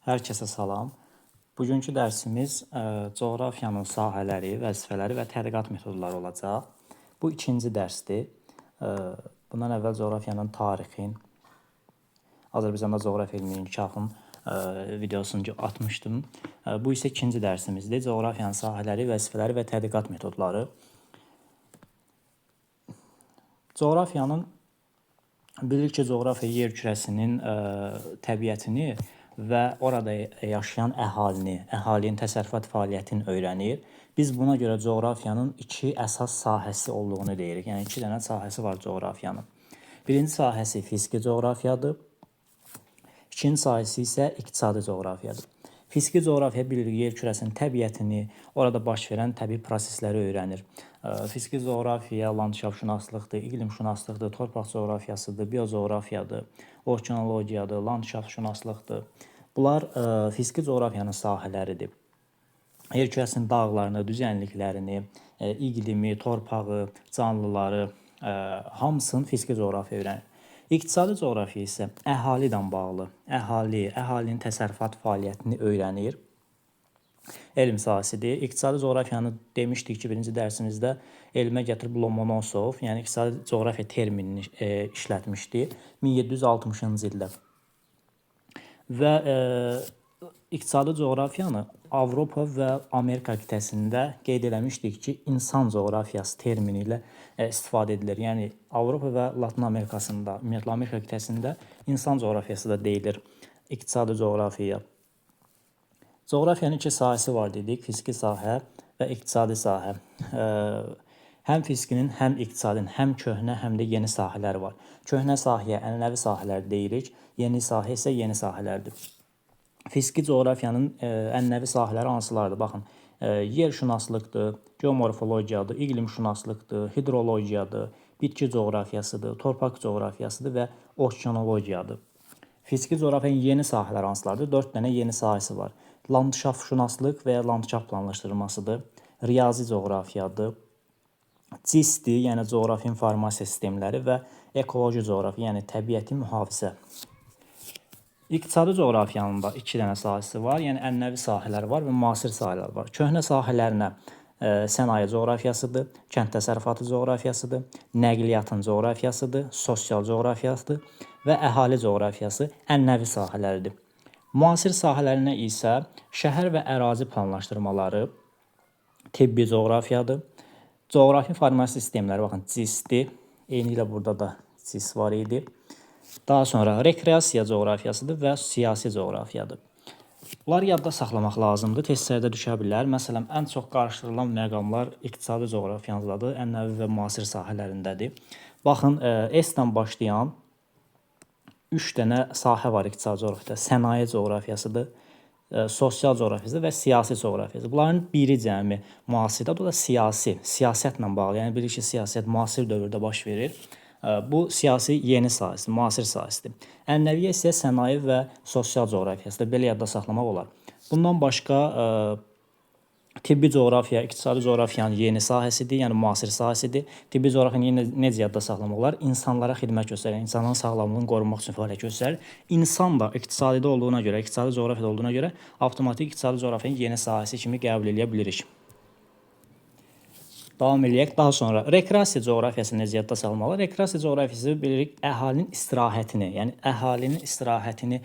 Hər kəsə salam. Bugünkü dərsimiz coğrafiyanın sahələri, vəzifələri və tədqiqat metodları olacaq. Bu ikinci dərsdir. Bundan əvvəl coğrafiyanın tarixin, Azərbaycanda coğrafiya elminin inkişafın videosunu atmışdım. Bu isə ikinci dərsimizdir. Coğrafiyanın sahələri, vəzifələri və tədqiqat metodları. Coğrafiyanın bilirik ki, coğrafiya yer kürəsinin təbiətini və orada yaşayan əhalinin təsərrüfat fəaliyyətini öyrənir. Biz buna görə coğrafiyanın iki əsas sahəsi olduğunu deyirik. Yəni, iki dənə sahəsi var coğrafiyanın. Birinci sahəsi fiziki coğrafiyadır. İkinci sahəsi isə iqtisadi coğrafiyadır. Fiziki coğrafiya bilirik, yer kürəsinin təbiətini, orada baş verən təbii prosesləri öyrənir. Fiziki coğrafiya landşafşünaslıqdır, iqlimşünaslıqdır, torpaq coğrafiyasıdır, biocoğrafiyadır, okeanologiyadır, landşafşünaslıqdır. Bunlar fiziki coğrafiyanın sahələridir. Yer kürəsinin dağlarını, düzənliklərini, iqlimi, torpağı, canlıları hamısını fiziki coğrafiya öyrənir. İqtisadi coğrafiya isə əhali ilə bağlı, əhalinin təsərrüfat fəaliyyətini öyrənir. Elm sahəsidir. İqtisadi coğrafiyanı demişdik ki, birinci dərsimizdə elmə gətirib Lomonosov, yəni iqtisadi coğrafiya terminini işlətmişdi 1760-cı ildə. Və iqtisadi coğrafiyanı Avropa və Amerika qitəsində qeyd eləmişdik ki, insan coğrafiyası termini ilə istifadə edilir. Yəni, Avropa və Latin Amerikasında, ümumiyyətlə Amerika qitəsində insan coğrafiyası da deyilir iqtisadi coğrafiyaya. Coğrafiyanın iki sahəsi var dedik, fiziki sahə və iqtisadi sahə. Həm fizikinin, həm iqtisadın, həm köhnə, həm də yeni sahələri var. Köhnə sahəyə ənənəvi sahələr deyirik, yeni sahə isə yeni sahələrdir. Fiziki coğrafiyanın ənənəvi sahələri hansılardır? Baxın, yerşünaslıqdır, geomorfologiyadır, iqlimşünaslıqdır, hidrologiyadır, bitki coğrafiyasıdır, torpaq coğrafiyasıdır və okeanologiyadır. Fiziki coğrafiyanın yeni sahələri hansılardır? 4 dənə yeni sahəsi var. Landşafşünaslıq və ya landşaft planlaşdırmasıdır, riyazi coğrafiyadır, CIS-dir, yəni coğrafi informasiya sistemləri və ekoloji coğrafiya, yəni təbiəti mühafizə. İqtisadi coğrafiyanın da iki dənə sahəsi var, yəni ənənəvi sahələr var və müasir sahələr var. Köhnə sahələrinə sənaye coğrafiyasıdır, kənd təsərrüfatı coğrafiyasıdır, nəqliyyatın coğrafiyasıdır, sosial coğrafiyasıdır və əhali coğrafiyası ənənəvi sahələridir. Müasir sahələrinə isə şəhər və ərazi planlaşdırmaları, tibbi coğrafiyadır, coğrafi informasiya sistemləri, baxın, CIS-dir, eyni ilə burada da CIS var idi. Daha sonra rekreasiya coğrafiyasıdır və siyasi coğrafiyadır. Bunları yadda saxlamaq lazımdır, testlərdə düşə bilər. Məsələn, ən çox qarışdırılan məqamlar iqtisadi coğrafiyandadır, ənənəvi və müasir sahələrindədir. Baxın, S-lə başlayan 3 dənə sahə var iqtisadi coğrafiyada. Sənaye coğrafiyasıdır, sosial coğrafiyasıdır və siyasi coğrafiyasıdır. Bunların biri cəmi müasirdir, bu da siyasətlə bağlı. Yəni, bilirik ki, siyasət müasir dövrdə baş verir. Bu siyasi yeni sahəsi, müasir sahəsidir. Ənənəviyyə isə sənaye və sosial coğrafiyasıdır. Belə yadda saxlamaq olar. Bundan başqa tibbi coğrafiya, iqtisadi coğrafiyanın yeni sahəsidir, yəni müasir sahəsidir. Tibbi coğrafiyanı necə yadda saxlamaq olar? İnsanlara xidmət göstərir, insanların sağlamlığını qorumaq üçün fəaliyyət göstərir. İnsan da iqtisadidə olduğuna görə, iqtisadi coğrafiyada olduğuna görə avtomatik iqtisadi coğrafiyanın yeni sahəsi kimi qəbul edə bilirik. Davam edək. Daha sonra rekreasiya coğrafiyasını necə yadda saxlamalı? Rekreasiya coğrafiyası bilirik əhalinin istirahətini, yəni əhalinin istirahətini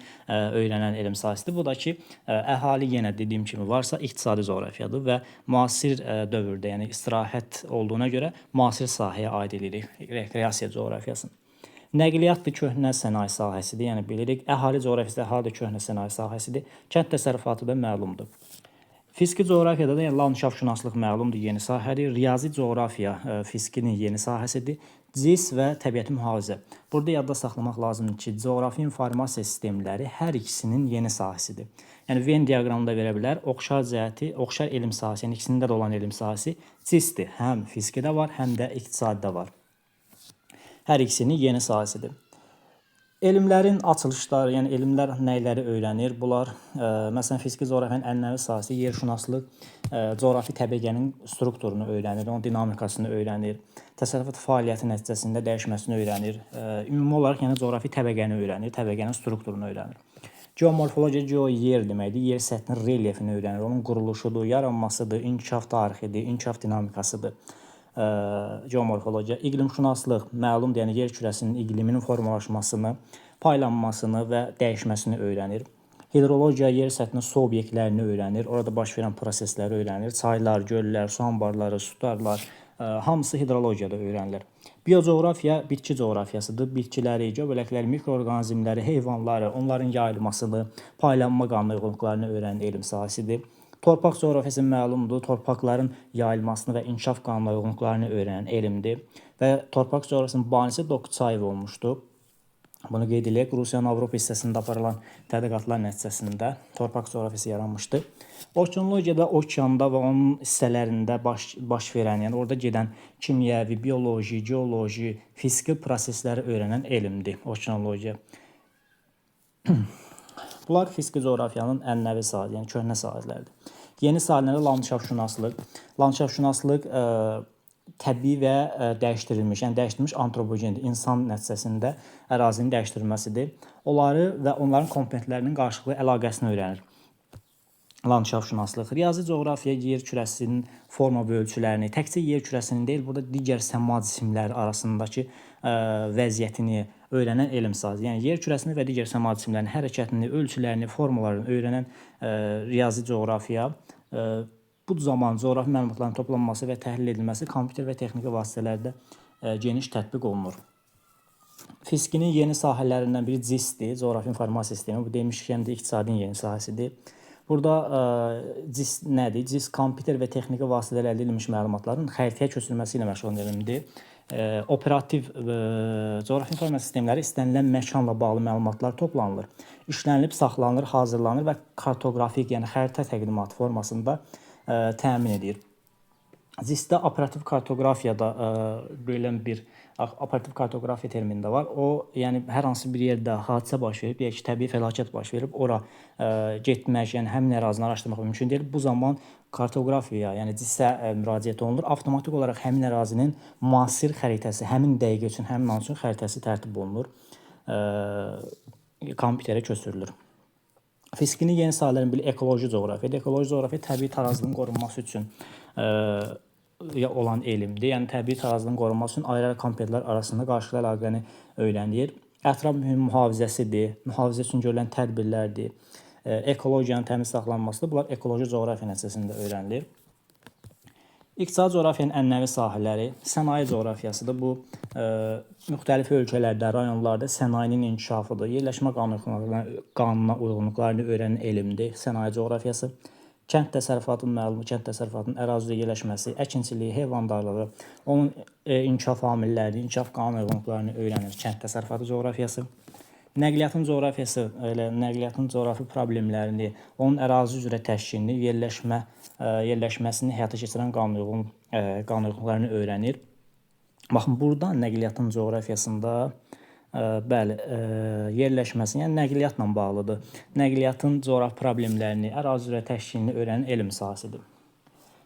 öyrənən elm sahəsidir. Bu da ki, əhali yenə dediyim kimi varsa iqtisadi coğrafiyadır və müasir dövrdə, yəni istirahət olduğuna görə müasir sahəyə aid edirik rekreasiya coğrafiyasını. Nəqliyyatdır, köhnə sənaye sahəsidir, yəni bilirik. Əhali coğrafiyası, əhali də köhnə sənaye sahəsidir. Kənd təsərrüfatı da məlumdur. Fiziki coğrafiyada da yəni, landşafşünaslıq məlumdur, yeni sahədir. Riyazi coğrafiya fizikinin yeni sahəsidir. CIS və təbiəti mühafizə. Burada yadda saxlamaq lazımdır ki, coğrafi informasiya sistemləri hər ikisinin yeni sahəsidir. Yəni, Venn diaqramında verə bilər, oxşar cəhəti, oxşar elm sahəsi, yəni ikisində də olan elm sahəsi CIS-dir. Həm fizikidə var, həm də iqtisadidə var. Hər ikisinin yeni sahəsidir. Elmlərin açılışları, yəni elmlər nəyləri öyrənir? Bunlar, məsələn, fiziki coğrafiyanın ənənəvi sahəsi yerşünaslıq, coğrafi təbəqənin strukturunu öyrənir, onun dinamikasını öyrənir, təsərrüfat fəaliyyəti nəticəsində dəyişməsini öyrənir, ümumi olaraq yəni coğrafi təbəqəni öyrənir, təbəqənin strukturunu öyrənir. Geomorfologiya yer deməkdir. Yer səthinin relyefini öyrənir, onun quruluşudur, yaranmasıdır, inkişaf tarixidir, inkişaf dinamikasıdır. Geomorfologiya, iqlimşünaslıq məlumdur, yəni yer kürəsinin iqliminin formalaşmasını, paylanmasını və dəyişməsini öyrənir. Hidrologiya yer səthinin su obyektlərini öyrənir, orada baş verən prosesləri öyrənir. Çaylar, göllər, su anbarları, sutarlar, hamısı hidrologiyada öyrənilir. Biocoğrafiya bitki coğrafiyasıdır. Bitkiləri, göbələkləri, mikroorqanizmləri, heyvanları, onların yayılmasını, paylanma qanunauyğunluqlarını öyrənən elm sahəsidir. Torpaq coğrafiyası məlumdur. Torpaqların yayılmasını və inkişaf qanunauyğunluqlarını öyrənən elmdir. Və torpaq coğrafiyasının banisi Dokuçayev olmuşdu. Bunu qeyd edək. Rusiyanın Avropa hissəsində aparılan tədqiqatlar nəticəsində torpaq coğrafiyası yaranmışdı. Okeanologiyada okeanda və onun hissələrində baş verən, yəni orada gedən kimyəvi, bioloji, geoloji, fiziki prosesləri öyrənən elmdir okeanologiya. Bunlar fiziki coğrafiyanın ənənəvi sahələri, yəni köhnə sahələrdir. Yeni sahələrdə landşaftşünaslıq. Landşaftşünaslıq təbii və dəyişdirilmiş, yəni dəyişdirilmiş antropogendir. İnsan nəticəsində ərazinin dəyişdirilməsidir. Onları və onların komponentlərinin qarşılıqlı əlaqəsini öyrənir. Landşaftşünaslıq, riyazi coğrafiya yer kürəsinin forma və ölçülərini, təkcə yer kürəsinin deyil, burada digər səma cisimləri arasındakı vəziyyətini öyrənən elm sahəsi. Yəni yer kürəsini və digər səma cisimlərinin hərəkətini, ölçülərini, formalarını öyrənən riyazi coğrafiya. Bu zaman coğrafi məlumatların toplanması və təhlil edilməsi kompüter və texniki vasitələrdə geniş tətbiq olunur. Fizikinin yeni sahələrindən biri CIS-dir, coğrafi informasiya sistemi. Bu demişkən də iqtisadın yeni sahəsidir. Burada CIS nədir? CIS kompüter və texniki vasitələrlə əldə edilmiş məlumatların xəritəyə köçürülməsi ilə məşğul elmdir. Operativ coğrafi informasiya sistemləri istənilən məkanla bağlı məlumatlar toplanılır, işlənilib, saxlanılır, hazırlanır və kartoqrafik, yəni xəritə təqdimatı formasında təmin edir. CIS-də operativ kartoqrafiyada belə bir operativ kartoqrafiya termini də var. O, yəni hər hansı bir yerdə hadisə baş verib, deyək ki, təbii fəlakət baş verib, ora getmək, yəni həmin ərazini araşdırmaq mümkün deyil. Bu zaman kartoqrafiya, yəni CIS-ə müraciət olunur. Avtomatik olaraq həmin ərazinin müasir xəritəsi, həmin dəqiqə üçün, həmin an üçün xəritəsi tərtib olunur, kompüterə köçürülür. Fizikinin yeni sahələrindən biri ekoloji coğrafiyadır. Ekoloji coğrafiya təbii tarazlığın qorunması üçün olan elmdir. Yəni təbii tarazlığın qorunması üçün ayrı-ayrı komponentlər arasında qarşılıqlı əlaqəni öyrənir. Ətraf mühit mühafizəsidir, mühafizə üçün görülən tədbirlərdir, ekologiyanın təmiz saxlanmasıdır. Bunlar ekoloji coğrafiya nəticəsində öyrənilir. İqtisadi coğrafiyanın ənənəvi sahələri sənaye coğrafiyasıdır. Bu, müxtəlif ölkələrdə, rayonlarda sənayinin inkişafıdır. Yerləşmə qanuna uyğunluqlarını öyrənən elmdir sənaye coğrafiyası. Kənd təsərrüfatının məlumu, kənd təsərrüfatının ərazidə yerləşməsi, əkinçiliyi, heyvandarlığı, onun inkişaf amillərini, inkişaf qanuna uyğunluqlarını öyrənir kənd təsərrüfatı coğrafiyası. Nəqliyyatın coğrafiyası, nəqliyyatın coğrafi problemlərini, onun ərazi üzrə təşkilini, yerləşməsini həyata keçirən qanunauyğunluqlarını öyrənir. Baxın, burada nəqliyyatın coğrafiyasında bəli, yerləşməsi, yəni nəqliyyatla bağlıdır. Nəqliyyatın coğrafi problemlərini, ərazi üzrə təşkilini öyrənən elm sahəsidir.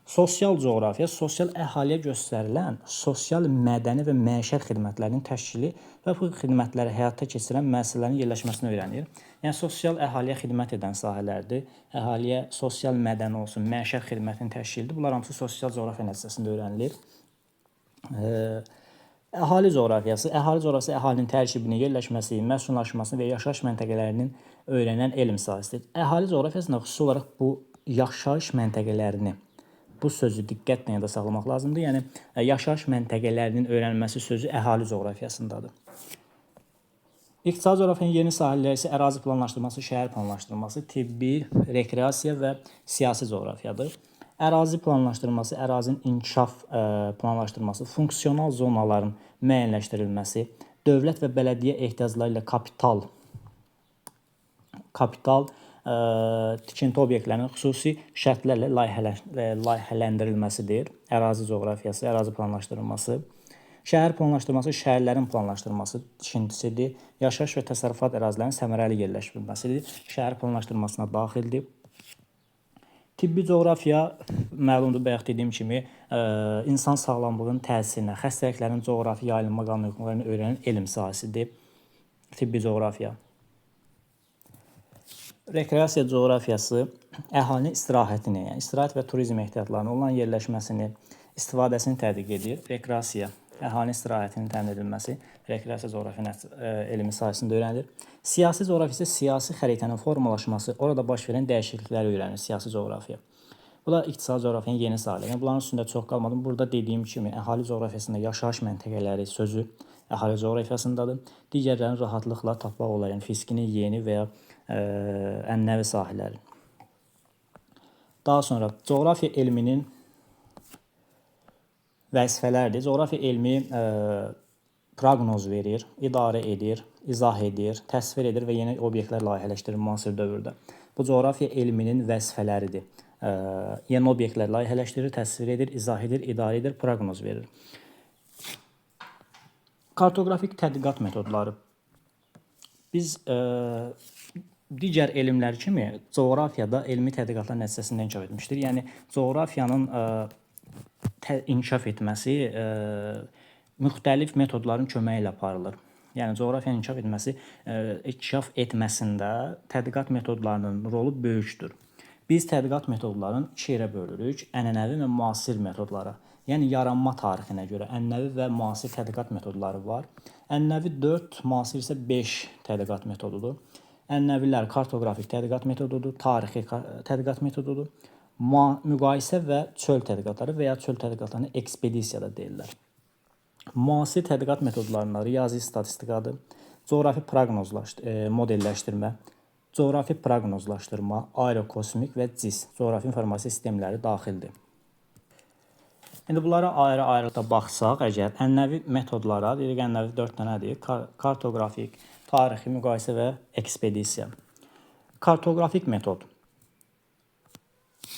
Sosial coğrafiya, sosial əhaliyə göstərilən sosial, mədəni və məişət xidmətlərinin təşkili və bu xidmətləri həyata keçirən müəssisələrin yerləşməsini öyrənir. Yəni, sosial əhaliyə xidmət edən sahələrdir. Əhaliyə sosial, mədəni olsun, məişət xidmətinin təşkilidir. Bunlar hamısı sosial coğrafiya nəticəsində öyrənilir. Əhali coğrafiyası, əhalinin tərkibini, yerləşməsi, məskunlaşmasını və yaşayış məntəqələrinin öyrənən elm sahəsidir. Əhali coğrafiyasında xüsusi olaraq bu yaşayış məntəqələrini, bu sözü diqqətlə yada saxlamaq lazımdır. Yəni, yaşayış məntəqələrinin öyrənilməsi sözü əhali coğrafiyasındadır. İqtisadi coğrafiyanın yeni sahələri isə ərazi planlaşdırması, şəhər planlaşdırması, tibbi, rekreasiya və siyasi coğrafiyadır. Ərazi planlaşdırması, ərazinin inkişaf planlaşdırması, funksional zonaların müəyyənləşdirilməsi, dövlət və bələdiyyə ehtiyacları ilə kapital tikinti obyektlərinin xüsusi şərtlərlə layihələndirilməsidir. Ərazi coğrafiyası, ərazi planlaşdırılması. Şəhər planlaşdırması, şəhərlərin planlaşdırılması tikintisidir. Yaşayış və təsərrüfat ərazilərinin səmərəli yerləşdirilməsidir. Şəhər planlaşdırılmasına daxildir. Tibbi coğrafiya, məlumdur, bayaq dediyim kimi, insan sağlamlığının təsirinə, xəstəliklərin coğrafi yayılma qanunauyğunluqlarını öyrənən elm sahəsidir. Tibbi coğrafiya. Rekreasiya coğrafiyası əhalinin istirahətini, yəni istirahət və turizm ehtiyatlarının olan yerləşməsini, istifadəsini tədqiq edir. Rekreasiya əhalinin istirahətinin təmin edilməsi rekreasiya coğrafiya elmi sahəsində öyrənilir. Siyasi coğrafiya isə siyasi xəritənin formalaşması, orada baş verən dəyişiklikləri öyrənir siyasi coğrafiya. Bu da iqtisadi coğrafiyanın yeni sahələri. Yəni bunların üstündə çox qalmadım. Burada dediyim kimi əhali coğrafiyasında yaşayış məntəqələri sözü əhali coğrafiyasındadır. Digərlərini rahatlıqla tapmaq olar. Yəni fiskini, yeni və ya ənənəvi sahələri. Daha sonra coğrafiya elminin vəzifələridir. Coğrafiya elmi proqnoz verir, idarə edir, izah edir, təsvir edir və yeni obyektlər layihələşdirir müasir dövrdə. Bu coğrafiya elminin vəzifələridir. Yeni obyektlər layihələşdirir, təsvir edir, izah edir, idarə edir, proqnoz verir. Kartoqrafik tədqiqat metodları. Biz digər elmlər kimi coğrafiyada elmi tədqiqatlar nəticəsində inkişaf etmişdir. Yəni coğrafiyanın inkişaf etməsi müxtəlif metodların köməyi ilə aparılır. Yəni coğrafiyanın inkişaf etməsində tədqiqat metodlarının rolu böyükdür. Biz tədqiqat metodlarını iki yerə bölürük: ənənəvi və müasir metodlara. Yəni yaranma tarixinə görə ənənəvi və müasir tədqiqat metodları var. Ənənəvi 4, müasir isə 5 tədqiqat metodudur. Ənənəvilər kartoqrafik tədqiqat metodudur, tarixi tədqiqat metodudur, müqayisə və çöl tədqiqatları və ya çöl tədqiqatlarını ekspedisiya da deyirlər. Müasir tədqiqat metodlarında riyazi statistikadır, coğrafi modelləşdirmə, coğrafi proqnozlaşdırma, aerokosmik və CIS, coğrafi informasiya sistemləri daxildir. İndi bunlara ayrı-ayrılıqda baxsaq, əgər ənənəvi metodlara, deyirik ənənəvi 4 dənədir: kartoqrafik, tarixi, müqayisə və ekspedisiya. Kartoqrafik metod.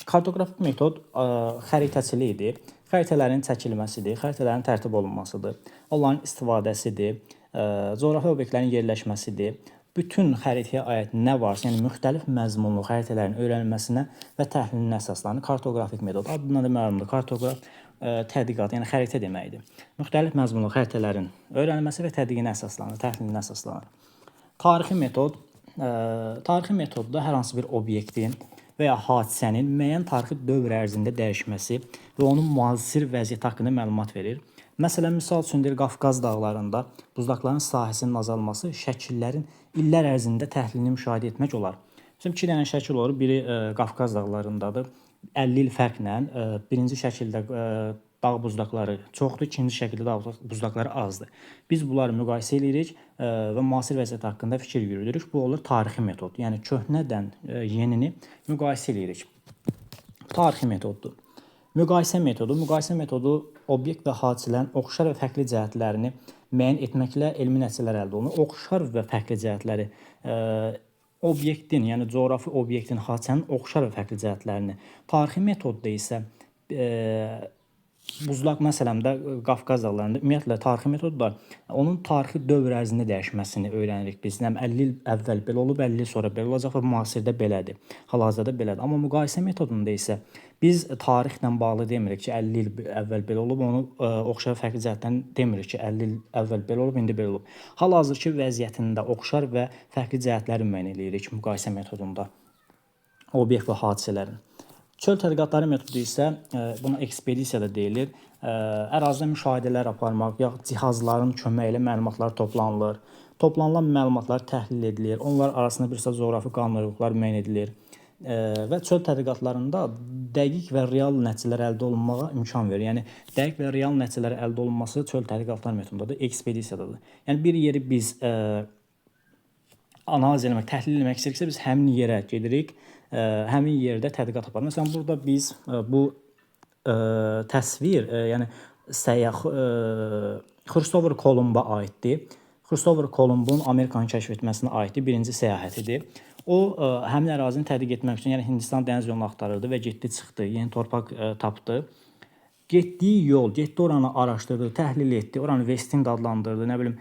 Kartoqrafik metod xəritəçilikdir. Xəritələrin çəkilməsidir, xəritələrin tərtib olunmasıdır, onların istifadəsidir, coğrafi obyektlərin yerləşməsidir. Bütün xəritəyə aid nə varsa, yəni müxtəlif məzmunlu xəritələrin öyrənilməsinə və təhlilinə əsaslanır kartoqrafik metod. Adından da məlumdur, kartoqraf tədqiqat, yəni xəritə deməkdir. Müxtəlif məzmunlu xəritələrin öyrənilməsi və tədqiqinə əsaslanır, təhlilinə əsaslanır. Tarixi metodda hər hansı bir obyektin və ya hadisənin müəyyən tarixi dövr ərzində dəyişməsi və onun müasir vəziyyəti haqqında məlumat verir. Məsələn, misal üçün Qafqaz dağlarında buzlaqların sahəsinin azalması şəkillərin illər ərzində təhlilini müşahidə etmək olar. Bizim 2 dənə şəkil olur. Biri Qafqaz dağlarındadır. 50 il fərqlə birinci şəkildə dağ buzlaqları çoxdur, ikinci şəkildə dağ buzlaqları azdır. Biz bunları müqayisə edirik və müasir vəziyyət haqqında fikir yürüdürük. Bu olur tarixi metod. Yəni köhnədən yenini müqayisə edirik. Tarixi metoddur. Müqayisə metodu obyekt və hadisələrin oxşar və fərqli cəhətlərini müəyyən etməklə elmi nəticələr əldə olunur. Oxşar və fərqli cəhətləri obyektin, yəni coğrafi obyektin, hadisənin oxşar və fərqli cəhətlərini. Tarixi metodda isə buzlaq məsələmdə Qafqaz dağlarında ümumiyyətlə tarixi metodda onun tarixi dövr ərzində dəyişməsini öyrənirik biz. 50 il əvvəl belə olub, 50 il sonra belə olacaq və müasirdə belədir. Hal-hazırda belədir. Amma müqayisə metodunda isə biz tarixlə bağlı demirik ki, 50 il əvvəl belə olub, onu oxşar fərqli cəhətdən demirik ki, 50 il əvvəl belə olub, indi belə olub. Hal-hazırki vəziyyətində oxşar və fərqli cəhətləri müəyyən edirik müqayisə metodunda obyekt və hadisələrin. Çöl tədqiqatları metodu isə buna ekspedisiya da deyilir. Ərazidə müşahidələr aparmaq, yaxud cihazların köməyi ilə məlumatlar toplanılır. Toplanılan məlumatlar təhlil edilir. Onlar arasında bir sıra coğrafi qanunvericiliklər müəyyən edilir. Və çöl tədqiqatlarında dəqiq və real nəticələr əldə olunmağa imkan verir. Yəni dəqiq və real nəticələr əldə olunması çöl tədqiqatları metodundadır, ekspedisiyadadır. Yəni bir yeri biz analiz etmək, təhlil etmək istəyiriksə, biz həmin yerə gedirik, həmin yerdə tədqiqat aparırıq. Məsələn, burada biz bu təsvir, yəni səyyah Xristofer Kolumba aiddir. Xristofer Kolumbun Amerikanı kəşf etməsinə aiddir, birinci səyahətidir. O həmin ərazini tədqiq etmək üçün, yəni Hindistan dəniz yolunu axtarırdı və getdi, çıxdı, yeni torpaq tapdı. Getdiyi yol, getdi oranı araşdırdı, təhlil etdi, oranı Westing adlandırdı, nə bilim,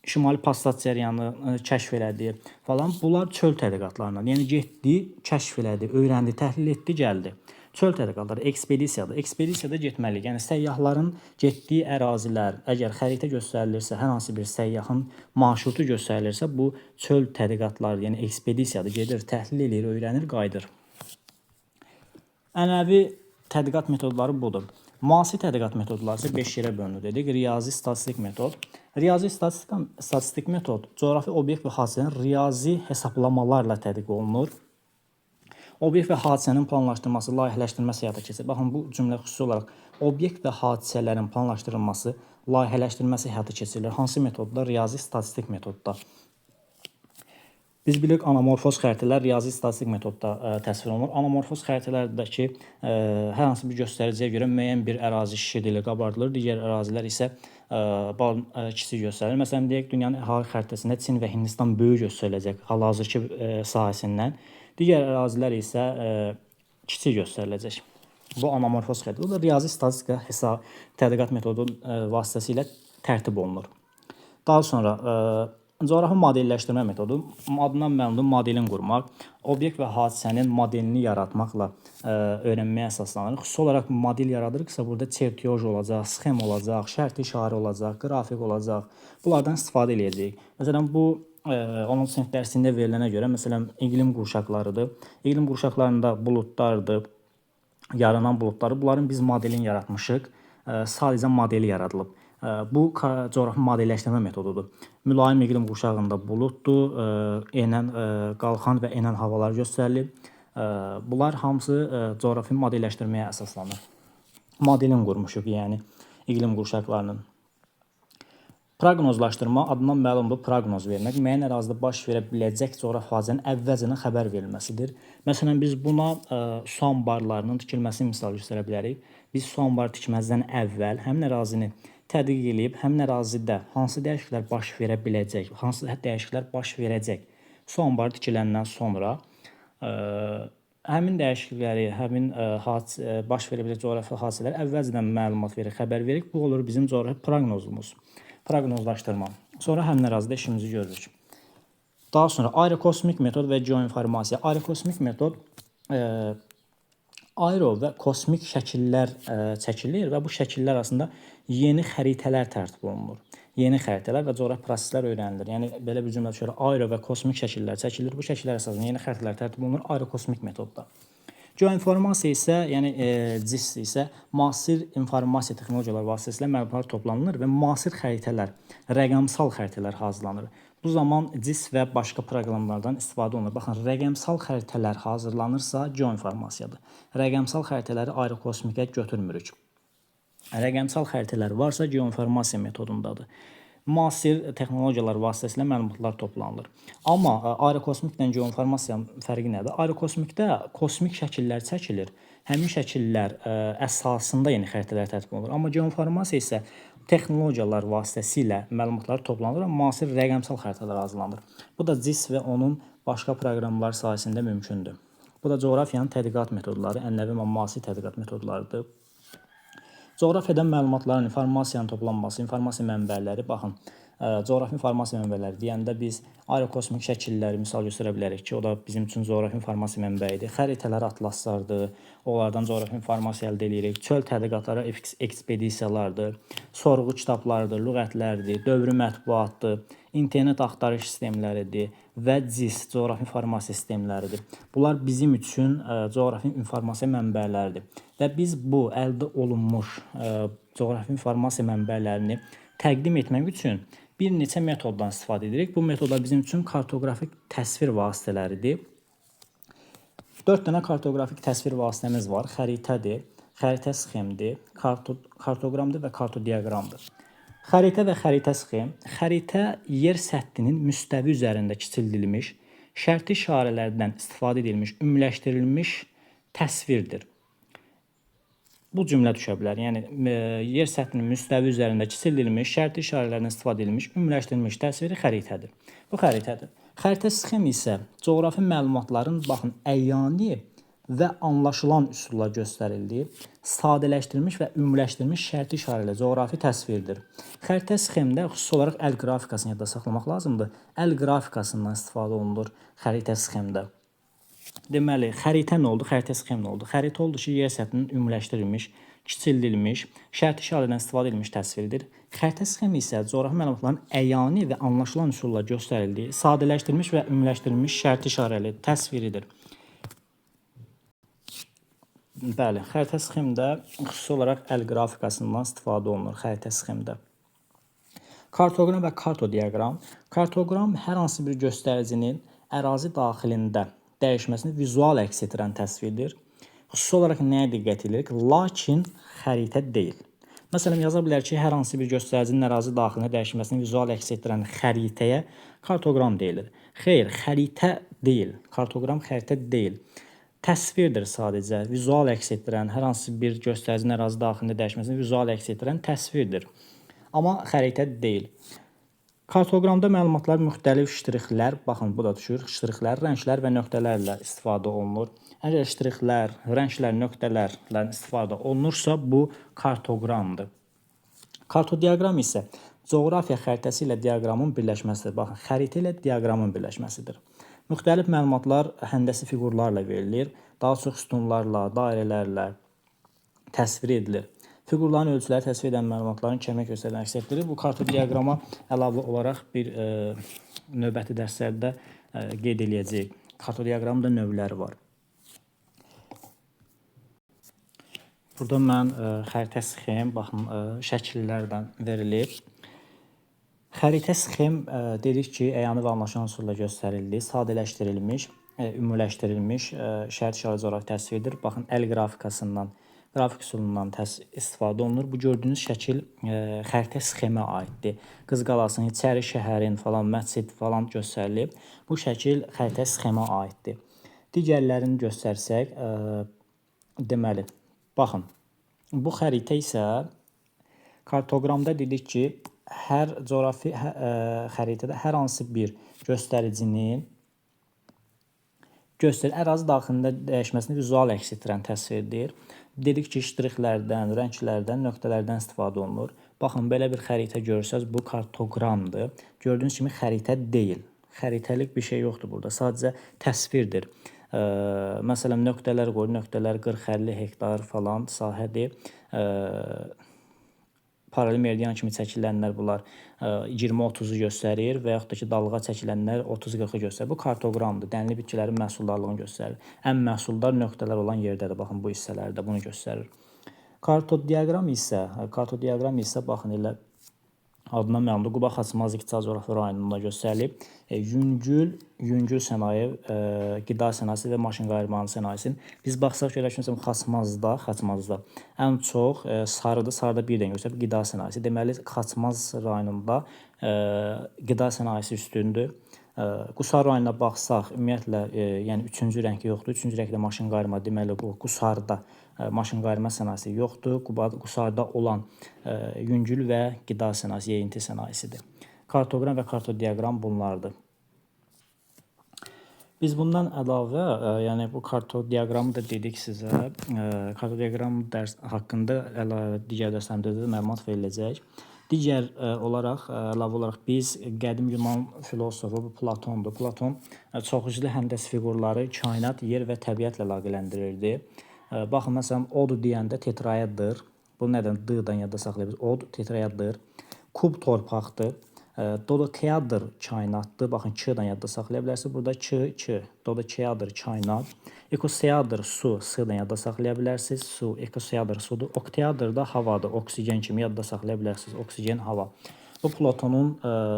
Şimali Passat cəryanı kəşf elədi falan. Bunlar çöl tədqiqatlarından. Yəni getdi, kəşf elədi, öyrəndi, təhlil etdi, gəldi. çöl tədqiqatları, ekspedisiyadır. Ekspedisiyada getməliyik. Yəni səyyahların getdiyi ərazilər, əgər xəritə göstərilirsə, hər hansı bir səyyahın marşrutu göstərilirsə, bu çöl tədqiqatları, yəni ekspedisiyadır. Gedir, təhlil edir, öyrənir, qayıdır. Ənənəvi tədqiqat metodları budur. Müasir tədqiqat metodları isə 5 yerə bölünür dedik. Riyazi statistik metod. Riyazi statistik metod coğrafi obyekt və hadisələrin riyazi hesablamalarla tədqiq olunur. Obyekt və hadisənin planlaşdırılması, layihələşdirilməsi həyata keçir. Baxın, bu cümlə xüsusi olaraq obyekt və hadisələrin planlaşdırılması, layihələşdirilməsi həyata keçirilir. Hansı metodda? Riyazi statistik metodda. Biz bilirik, anamorfoz xəritələr riyazi statistik metodda təsvir olunur. Anamorfoz xəritələrdəki hər hansı bir göstəriciyə görə müəyyən bir ərazi şişirdilir, qabardılır. Digər ərazilər isə kiçik göstərilir. Məsələn, deyək, dünyanın əhali xəritəsində Çin və Hindistan böyük göstəriləcək hal-hazırki sahəsindən. Digər ərazilər isə kiçik göstəriləcək. Bu anamorfoz xəritə. Bu da riyazi statistika tədqiqat metodu vasitəsilə tərtib olunur. Daha sonra coğrafi modelləşdirmə metodu. Adından məlumdur, modelin qurmaq. Obyekt və hadisənin modelini yaratmaqla öyrənməyə əsaslanır. Xüsusi olaraq model yaradırıqsa, burada çertiyoj olacaq, sxem olacaq, şərti işarə olacaq, qrafik olacaq. Bunlardan istifadə edəcəyik. Məsələn, bu 10-cu sinif dərsində verilənə görə, məsələn, iqlim qurşaqlarıdır. İqlim qurşaqlarında buludlardır, yaranan buludları. Bunların biz modelini yaratmışıq. Sadəcə modeli yaradılıb. Bu coğrafi modelləşdirmə metodudur. Mülayim iqlim qurşağında buluddur, enən, qalxan və enən havalar göstərilir. Bunlar hamısı coğrafi modelləşdirməyə əsaslanır. Modelini qurmuşuq, yəni iqlim qurşaqlarının. Proqnozlaşdırma adından məlumdur, proqnoz vermək. Müəyyən ərazidə baş verə biləcək coğrafi hadisənin əvvəlcədən xəbər verilməsidir. Məsələn, biz buna su anbarlarının tikilməsini misal göstərə bilərik. Biz su anbarı tikməzdən əvvəl həmin ərazini tədqiq edib, həmin ərazidə hansı dəyişikliklər baş verə biləcək, hansı dəyişikliklər baş verəcək su anbarı tikiləndən sonra həmin dəyişiklikləri, həmin baş verə biləcək coğrafi hadisələri əvvəlcədən məlumat verir, xəbər verir. Bu olur bizim coğrafi proqnozumuz. Proqnozlaşdırma. Sonra həmin ərazidə işimizi görürük. Daha sonra aerokosmik metod və geoinformasiya. Aerokosmik metod aero və kosmik şəkillər çəkilir və bu şəkillər arasında yeni xəritələr tərtib olunur. Yeni xəritələr və coğrafi proseslər öyrənilir. Yəni, belə bir cümlə düşür, aero və kosmik şəkillər çəkilir. Bu şəkillər əsasında yeni xəritələr tərtib olunur aerokosmik metodda. Geoinformasiya isə, yəni CIS isə müasir informasiya texnologiyaları vasitəsilə məlumatlar toplanılır və müasir xəritələr, rəqəmsal xəritələr hazırlanır. Bu zaman CIS və başqa proqramlardan istifadə olunur. Baxın, rəqəmsal xəritələr hazırlanırsa geoinformasiyadır. Rəqəmsal xəritələri aerokosmikə götürmürük. Rəqəmsal xəritələr varsa geoinformasiya metodundadır. Müasir texnologiyalar vasitəsilə məlumatlar toplanılır. Amma aerokosmiklə geoinformasiyanın fərqi nədir? Aerokosmikdə kosmik şəkillər çəkilir. Həmin şəkillər əsasında yeni xəritələr tərtib olunur. Amma geoinformasiya isə texnologiyalar vasitəsilə məlumatlar toplanır və müasir rəqəmsal xəritələr hazırlanır. Bu da CIS və onun başqa proqramlar sayəsində mümkündür. Bu da coğrafiyanın tədqiqat metodları, ənənəvi və müasir tədqiqat metodlarıdır. Coğrafiyadan məlumatların, informasiyanın toplanması, informasiya mənbələri, baxın, coğrafi informasiya mənbələri deyəndə biz aerokosmik şəkilləri misal göstərə bilərik ki, o da bizim üçün coğrafi informasiya mənbəyidir. Xəritələr, atlaslardır, onlardan coğrafi informasiya əldə edirik. Çöl tədqiqatları, ekspedisiyalardır, sorğu kitablarıdır, lüğətlərdir, dövrü mətbuatdır, internet axtarış sistemləridir və CIS, coğrafi informasiya sistemləridir. Bunlar bizim üçün coğrafi informasiya mənbələridir. Və biz bu əldə olunmuş coğrafi informasiya mənbələrini təqdim etmək üçün bir neçə metoddan istifadə edirik. Bu metodlar bizim üçün kartoqrafik təsvir vasitələridir. 4 dənə kartoqrafik təsvir vasitəmiz var. Xəritədir, xəritə sxemdir, kartoqramdır və kartodiaqramdır. Xəritə və xəritə sxem. Xəritə yer səthinin müstəvi üzərində kiçildilmiş, şərti işarələrdən istifadə edilmiş, ümumiləşdirilmiş təsvirdir. Bu cümlə düşə bilər. Yəni, yer səthinin müstəvi üzərində kiçildilmiş, şərti işarələrdən istifadə edilmiş, ümumiləşdirilmiş təsviri xəritədir. Bu xəritədir. Xəritə sxem isə coğrafi məlumatların, baxın, əyani və anlaşılan üsulla göstərildiyi, sadələşdirilmiş və ümumiləşdirilmiş şərti işarəli coğrafi təsvirdir. Xəritə sxemdə xüsusi olaraq əl qrafikasını yadda saxlamaq lazımdır. Əl qrafikasından istifadə olunur xəritə sxemdə. Deməli, xəritə nə oldu? Xəritə sxem nə oldu? Xəritə oldu ki, yer səthinin ümumiləşdirilmiş, kiçildilmiş, şərti işarədən istifadə edilmiş təsviridir. Xəritə sxemi isə coğrafi məlumatların əyani və anlaşılan üsulla göstərildiyi, sadələşdirilmiş və ümumiləşdirilmiş şərti işarəli təsviridir. Bəli, xəritə sxemdə xüsusi olaraq əl qrafikasından istifadə olunur xəritə sxemdə. Kartoqram və kartodiaqram. Kartoqram hər hansı bir göstəricinin ərazi daxilində dəyişməsini vizual əks etdirən təsvirdir. Xüsusi olaraq nəyə diqqət edirik? Lakin xəritə deyil. Məsələn, yaza bilər ki, hər hansı bir göstəricinin ərazi daxilində dəyişməsini vizual əks etdirən xəritəyə kartoqram deyilir. Xeyr, xəritə deyil. Kartoqram xəritə deyil. Təsvirdir sadəcə. Vizual əks etdirən, hər hansı bir göstəricinin ərazi daxilində dəyişməsini vizual əks etdirən təsvirdir. Amma xəritə deyil. Kartoqramda məlumatlar müxtəlif ştrixlər, baxın bu da düşür, ştrixlər, rənglər və nöqtələrlə istifadə olunur. Əgər ştrixlər, rənglər, nöqtələrlə istifadə olunursa, bu kartoqramdır. Kartodiaqram isə coğrafiya xəritəsi ilə diaqramın birləşməsidir. Baxın, xəritə ilə diaqramın birləşməsidir. Müxtəlif məlumatlar həndəsi fiqurlarla verilir, daha çox sütunlarla, dairələrlə təsvir edilir. Fiqurların ölçüləri təsvir edən məlumatların kəmək göstərən əks etdirir. Bu kartodiaqrama əlavə olaraq bir növbəti dərslərdə qeyd edəcəyik. Kartodiaqramın da növləri var. Burada mən xəritə sxem, baxın, şəkillərdən verilib. Xəritə sxem dedik ki, əyani və anlaşılan üsulla göstərildi, sadələşdirilmiş, ümumiləşdirilmiş şərt işarə coğrafi təsvirdir. Baxın, əl qrafikasından, qrafik üsulundan istifadə olunur. Bu gördüyünüz şəkil xəritə sxemə aiddir. Qız Qalasının, İçəri şəhərin falan, məscid falan göstərilib. Bu şəkil xəritə sxemə aiddir. Digərlərini göstərsək, deməli, baxın, bu xəritə isə kartoqramda dedik ki, hər coğrafi xəritədə hər hansı bir göstəricinin ərazi daxilində dəyişməsini vizual əks etdirən təsvirdir. Dedik ki, ştrixlərdən, rənglərdən, nöqtələrdən istifadə olunur. Baxın, belə bir xəritə görürsəz, bu kartoqramdır. Gördüyünüz kimi xəritə deyil. Xəritəlik bir şey yoxdur burada. Sadəcə təsvirdir. Məsələn, nöqtələr qoyur, nöqtələr 40-50 hektar falan sahədir. Paralel meridian kimi çəkilənlər bunlar 20-30-u göstərir və yaxud da ki, dalğa çəkilənlər 30-40-ı göstərir. Bu kartoqramdır. Dənli bitkilərin məhsuldarlığını göstərir. Ən məhsuldar nöqtələr olan yerdədir. Baxın, bu hissələrdə bunu göstərir. Kartodiaqram isə baxın, elə adından məlumdur, Quba Xaçmaz İqtisadi Coğrafi rayonunda göstərilib. Yüngül sənaye, qida sənayesi və maşın qayırmanı sənayesinin. Biz baxsaq görək ki, Xaçmazda ən çox sarıdır, sarıda bir dənə göstərir, qida sənayesi. Deməli, Xaçmaz rayonunda qida sənayesi üstündür. Qusar rayonuna baxsaq, ümumiyyətlə, yəni 3-cü rəng yoxdur. 3-cü rəngdə maşın qayırma, deməli, bu Qusarda maşın qayırma sənayesi yoxdur. Qusarda olan yüngül və qida sənayesi, yeyinti sənayesidir. Kartoqram və kartodiaqram bunlardır. Biz bundan əlavə, yəni bu kartodiaqramı da dedik sizə, kartodiaqram dərs haqqında digər dərslərimizdə də məlumat veriləcək. Digər olaraq, əlavə olaraq biz qədim Yunan filosofu Platondur. Platon çoxüzlü həndəsi fiqurları kainat, yer və təbiətlə əlaqələndirirdi. Baxın, məsələn, od deyəndə tetraeddir. Bu nədən? D-dan yadda saxlayabiliriz. Od tetraeddir. Kub torpaqdır. Dodokeadır kainatdır. Baxın, K-dan yadda saxlaya bilərsiniz. Burada K. Dodokeadır kainat. Ekoseadır su. S-dan yadda saxlaya bilərsiniz. Su. Ekoseadır sudur. Okteadır da havadır. Oksigen kimi yadda saxlaya bilərsiniz. Oksigen, hava. Bu Platonun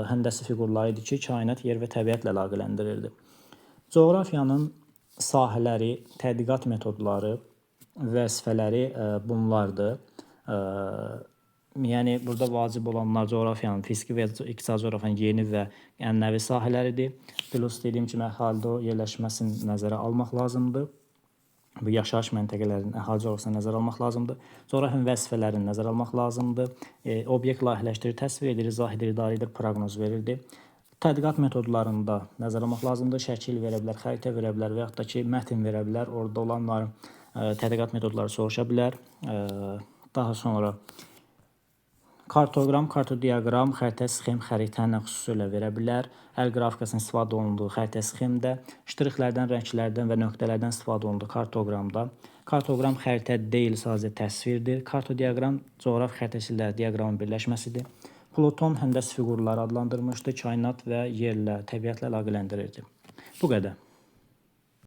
həndəsi fiqurları idi ki, kainat, yer və təbiətlə əlaqələndirirdi. Coğrafiyanın sahələri, tədqiqat metodları, vəzifələri bunlardır. Yəni, burada vacib olanlar coğrafiyanın, fiziki və iqtisadi coğrafiyanın yeni və ənənəvi sahələridir. Plus, dediyim kimi, əhalidə yerləşməsini nəzərə almaq lazımdır. Bu yaşayış məntəqələrinin əhali coğrafiyasına nəzərə almaq lazımdır. Coğrafiyanın vəzifələrini nəzərə almaq lazımdır. Obyekt layihələşdirir, təsvir edir, izah edir, idarə edir, proqnoz verildi. Tədqiqat metodlarında nəzərə almaq lazımdır. Şəkil verə bilər, xəritə verə bilər və yaxud da ki, mətn verə bilər. Orada olanların tədqiqat metodları soruşa bilər. Daha sonra Kartoqram, kartodiaqram, xəritə sxem, xəritə xüsusilə verə bilər. Əl qrafikasının istifadə olunduğu xəritə sxemdə, ştrixlərdən, rənglərdən və nöqtələrdən istifadə olunduğu kartoqramda. Kartoqram xəritə deyil, sadəcə təsvirdir. Kartodiaqram coğrafi xəritəsi ilə diaqramın birləşməsidir. Pluton həndəs fiqurları adlandırmışdı, kainat və yerlə, təbiətlə əlaqələndirirdi. Bu qədər.